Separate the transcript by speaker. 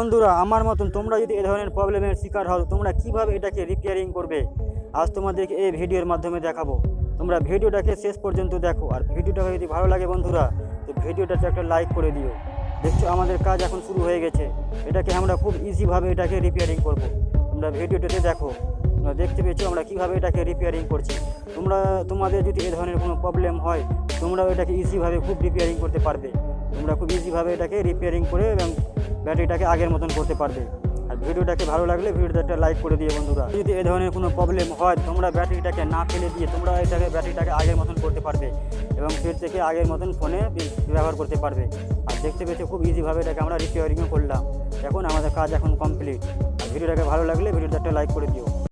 Speaker 1: বন্ধুরা, আমার মতন তোমরা যদি এই ধরনের প্রবলেমের শিকার হও, তোমরা কিভাবে এটাকে রিপেয়ারিং করবে আজ তোমাদেরকে এই ভিডিওর মাধ্যমে দেখাবো। তোমরা ভিডিওটাকে শেষ পর্যন্ত দেখো, আর ভিডিওটা যদি ভালো লাগে বন্ধুরা, তো ভিডিওটাতে একটা লাইক করে দিও। দেখছো আমাদের কাজ এখন শুরু হয়ে গেছে, এটাকে আমরা খুব ইজিভাবে এটাকে রিপেয়ারিং করব। তোমরা ভিডিওটাতে দেখো, তোমরা দেখতে পেয়েছো আমরা কীভাবে এটাকে রিপেয়ারিং করছি। তোমাদের যদি এই ধরনের কোনো প্রবলেম হয়, তোমরাও এটাকে ইজিভাবে খুব রিপেয়ারিং করতে পারবে। তোমরা খুব ইজিভাবে এটাকে রিপেয়ারিং করে এবং ব্যাটারিটাকে আগের মতন করতে পারবে। আর ভিডিওটাকে ভালো লাগলে ভিডিওটা একটা লাইক করে দিয়ে বন্ধুরা। যদি এই ধরনের কোনো প্রবলেম হয়, তোমরা ব্যাটারিটাকে না ফেলে দিয়ে তোমরা ব্যাটারিটাকে আগের মতন করতে পারবে এবং ফির থেকে আগের মতন ফোনে ব্যবহার করতে পারবে। আর দেখতে পেয়েছো খুব ইজিভাবে এটাকে আমরা রিপেয়ারিংও করলাম। এখন আমাদের কাজ এখন কমপ্লিট। আর ভিডিওটাকে ভালো লাগলে ভিডিওটা একটা লাইক করে দিও।